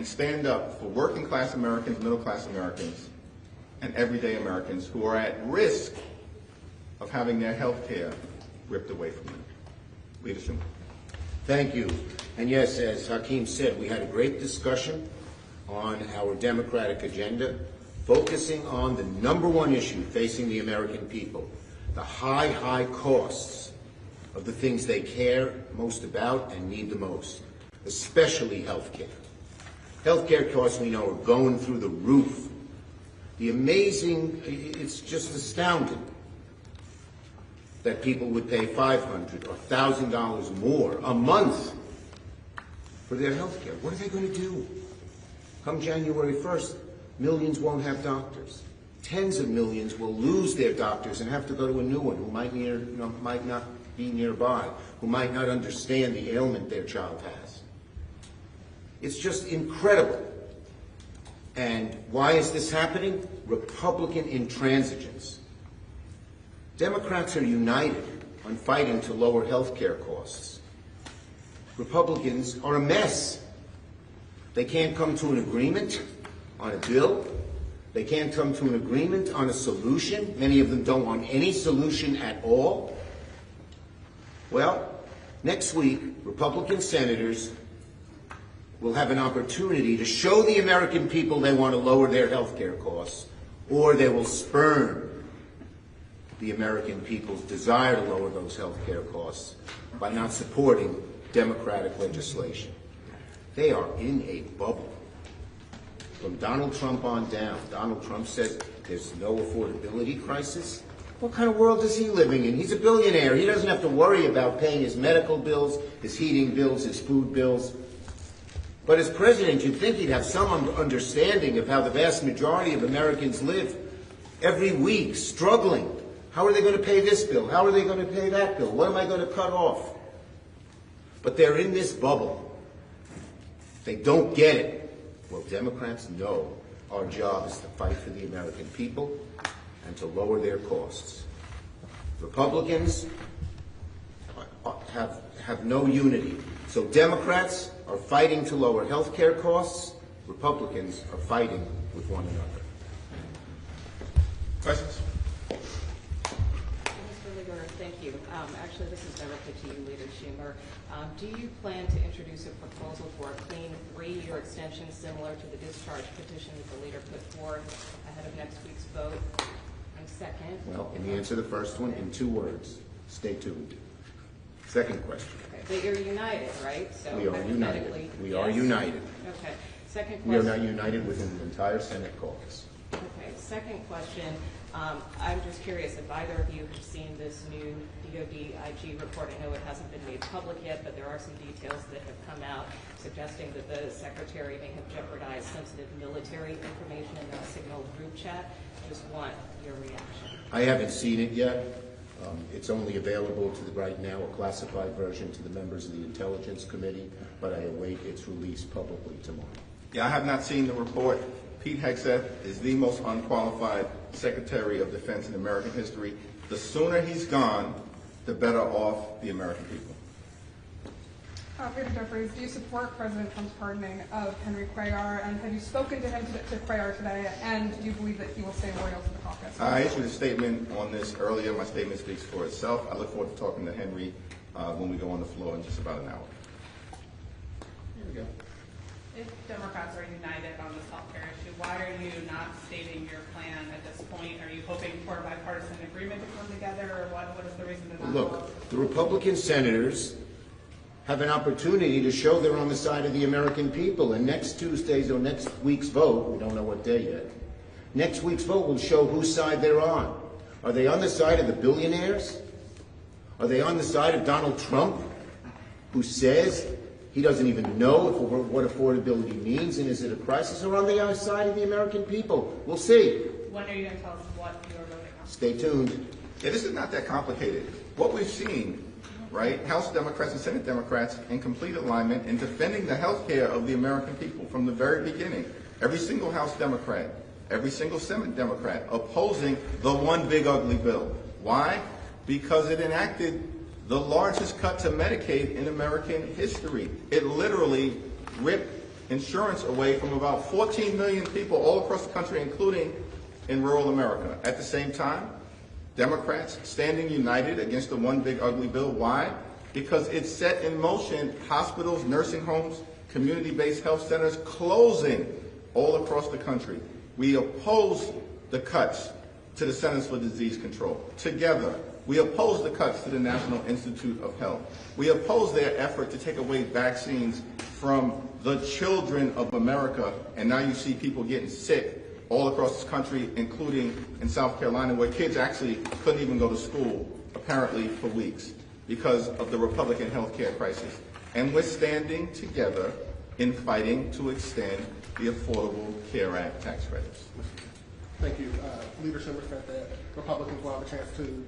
and stand up for working class Americans, middle class Americans, and everyday Americans who are at risk of having their health care ripped away from them. Leader Schumer. Thank you. And yes, as Hakeem said, we had a great discussion on our Democratic agenda, focusing on the #1 issue facing the American people, the high costs of the things they care most about and need the most, especially health care. Health care costs, we know, are going through the roof. It's just astounding that people would pay $500 or $1,000 more a month for their health care. What are they going to do? Come January 1st, millions won't have doctors. Tens of millions will lose their doctors and have to go to a new one who might not be nearby, who might not understand the ailment their child has. It's just incredible. And why is this happening? Republican intransigence. Democrats are united on fighting to lower health care costs. Republicans are a mess. They can't come to an agreement on a bill. They can't come to an agreement on a solution. Many of them don't want any solution at all. Well, next week, Republican senators will have an opportunity to show the American people they want to lower their health care costs, or they will spurn the American people's desire to lower those health care costs by not supporting Democratic legislation. They are in a bubble. From Donald Trump on down, Donald Trump says there's no affordability crisis. What kind of world is he living in? He's a billionaire. He doesn't have to worry about paying his medical bills, his heating bills, his food bills. But as president, you'd think he'd have some understanding of how the vast majority of Americans live every week, struggling. How are they going to pay this bill? How are they going to pay that bill? What am I going to cut off? But they're in this bubble. They don't get it. Well, Democrats know our job is to fight for the American people and to lower their costs. Republicans have no unity. So Democrats are fighting to lower health care costs. Republicans are fighting with one another. Questions? Mr. Leader, thank you. Actually, this is directed to you, Leader Schumer. Do you plan to introduce a proposal for a clean 3-year extension similar to the discharge petition that the leader put forth ahead of next week's vote? And second... Well, let me answer the first one in 2 words. Stay tuned. Second question. Okay, but you're united, right? So we are united. We are united. Okay. Second question. We are not united within the entire Senate caucus. Okay. Second question. I'm just curious if either of you have seen this new DoD IG report. I know it hasn't been made public yet, but there are some details that have come out suggesting that the Secretary may have jeopardized sensitive military information in the Signal group chat. Just want your reaction. I haven't seen it yet. It's only available right now, a classified version to the members of the Intelligence Committee, but I await its release publicly tomorrow. Yeah, I have not seen the report. Pete Hegseth is the most unqualified Secretary of Defense in American history. The sooner he's gone, the better off the American people. Leader Jeffries, do you support President Trump's pardoning of Henry Cuellar, and have you spoken to him to Cuellar today, and do you believe that he will stay loyal to the caucus? I issued a statement on this earlier. My statement speaks for itself. I look forward to talking to Henry when we go on the floor in just about an hour. Here we go. If Democrats are united on this health care issue, why are you not stating your plan at this point? Are you hoping for a bipartisan agreement to come together, or what is the reason to not? Look, the Republican senators have an opportunity to show they're on the side of the American people. And next Tuesday's or next week's vote, we don't know what day yet, next week's vote will show whose side they're on. Are they on the side of the billionaires? Are they on the side of Donald Trump, who says he doesn't even know what affordability means and is it a crisis? Or on the side of the American people? We'll see. When are you going to tell us what you're voting on? Stay tuned. Yeah, this is not that complicated. What we've seen, right, House Democrats and Senate Democrats in complete alignment in defending the health care of the American people from the very beginning. Every single House Democrat, every single Senate Democrat opposing the one big ugly bill. Why? Because it enacted the largest cut to Medicaid in American history. It literally ripped insurance away from about 14 million people all across the country, including in rural America. At the same time, Democrats standing united against the one big ugly bill. Why? Because it set in motion hospitals, nursing homes, community-based health centers closing all across the country. We oppose the cuts to the Centers for Disease Control. Together, we oppose the cuts to the National Institute of Health. We oppose their effort to take away vaccines from the children of America, and now you see people getting sick all across this country, including in South Carolina, where kids actually couldn't even go to school, apparently, for weeks because of the Republican health care crisis. And we're standing together in fighting to extend the Affordable Care Act tax credits. Thank you. Leader Schumer said that Republicans will have a chance to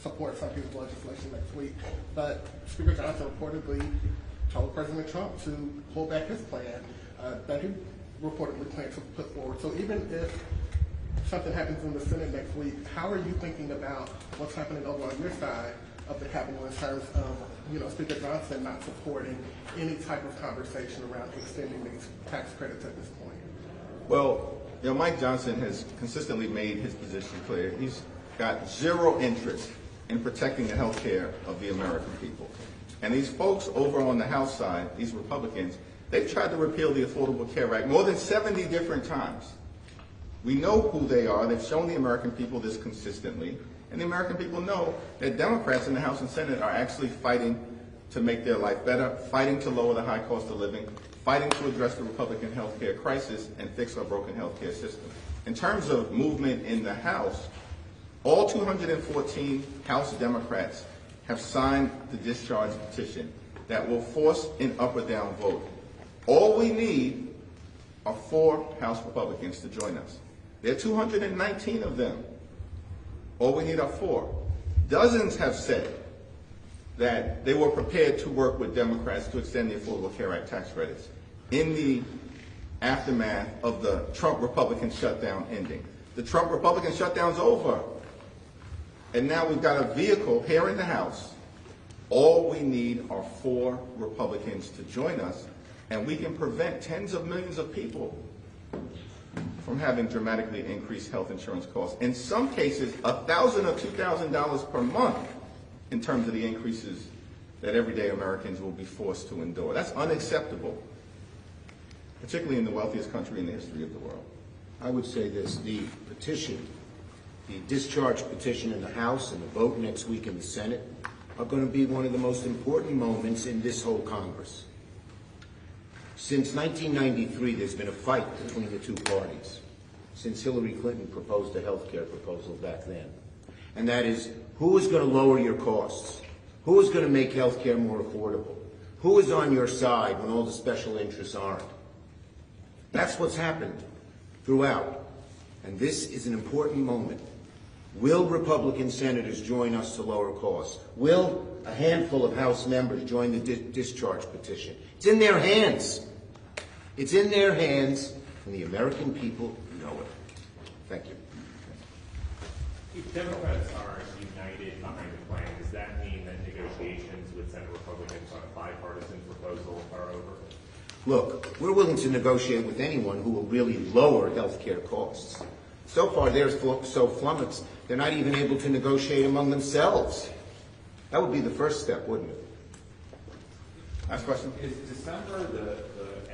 support some people's legislation next week. But Speaker Johnson reportedly told President Trump to pull back his plan that he reportedly plans to put forward. So even if something happens in the Senate next week, how are you thinking about what's happening over on your side of the Capitol in terms of, Speaker Johnson not supporting any type of conversation around extending these tax credits at this point? Well, Mike Johnson has consistently made his position clear. He's got zero interest in protecting the health care of the American people. And these folks over on the House side, these Republicans, they've tried to repeal the Affordable Care Act more than 70 different times. We know who they are. They've shown the American people this consistently. And the American people know that Democrats in the House and Senate are actually fighting to make their life better, fighting to lower the high cost of living, fighting to address the Republican health care crisis and fix our broken health care system. In terms of movement in the House, all 214 House Democrats have signed the discharge petition that will force an up or down vote. All we need are 4 House Republicans to join us. There are 219 of them. All we need are 4. Dozens have said that they were prepared to work with Democrats to extend the Affordable Care Act tax credits in the aftermath of the Trump Republican shutdown ending. The Trump Republican shutdown's over. And now we've got a vehicle here in the House. All we need are 4 Republicans to join us, and we can prevent tens of millions of people from having dramatically increased health insurance costs. In some cases, $1,000 or $2,000 per month in terms of the increases that everyday Americans will be forced to endure. That's unacceptable, particularly in the wealthiest country in the history of the world. I would say this, the petition, the discharge petition in the House and the vote next week in the Senate are going to be one of the most important moments in this whole Congress. Since 1993, there's been a fight between the two parties, since Hillary Clinton proposed a health care proposal back then. And that is, who is going to lower your costs? Who is going to make health care more affordable? Who is on your side when all the special interests aren't? That's what's happened throughout. And this is an important moment. Will Republican senators join us to lower costs? Will a handful of House members join the discharge petition? It's in their hands. It's in their hands, and the American people know it. Thank you. If Democrats are united behind the plan, does that mean that negotiations with Senate Republicans on a bipartisan proposal are over? Look, we're willing to negotiate with anyone who will really lower health care costs. So far, they're so flummoxed, they're not even able to negotiate among themselves. That would be the first step, wouldn't it? Last question. Is December the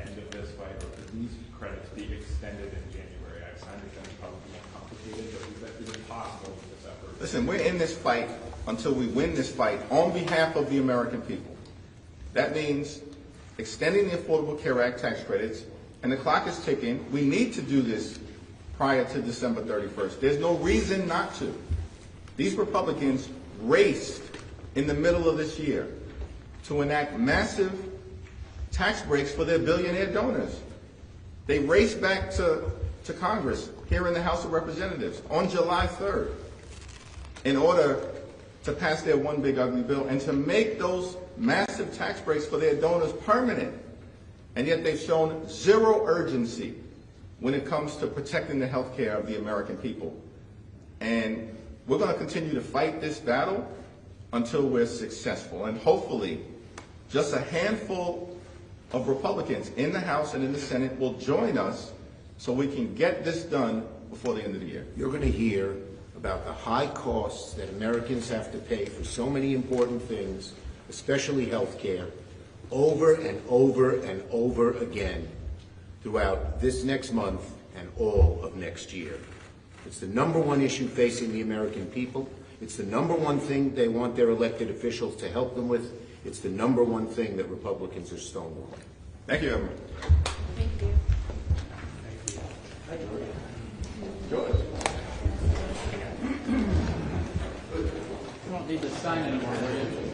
end of this fight, or could these credits be extended in January? I understand it's probably more complicated, but is it possible with this effort? Listen, we're in this fight until we win this fight on behalf of the American people. That means extending the Affordable Care Act tax credits, and the clock is ticking. We need to do this prior to December 31st. There's no reason not to. These Republicans raced in the middle of this year to enact massive tax breaks for their billionaire donors. They raced back to Congress here in the House of Representatives on July 3rd in order to pass their one big ugly bill and to make those massive tax breaks for their donors permanent. And yet they've shown zero urgency when it comes to protecting the health care of the American people. And we're going to continue to fight this battle until we're successful. And hopefully, just a handful of Republicans in the House and in the Senate will join us so we can get this done before the end of the year. You're going to hear about the high costs that Americans have to pay for so many important things, especially health care, over and over and over again throughout this next month and all of next year. It's the number one issue facing the American people. It's the number one thing they want their elected officials to help them with. It's the number one thing that Republicans are stonewalling. Thank you, everyone. Thank you. George. You don't need to sign anymore, do you?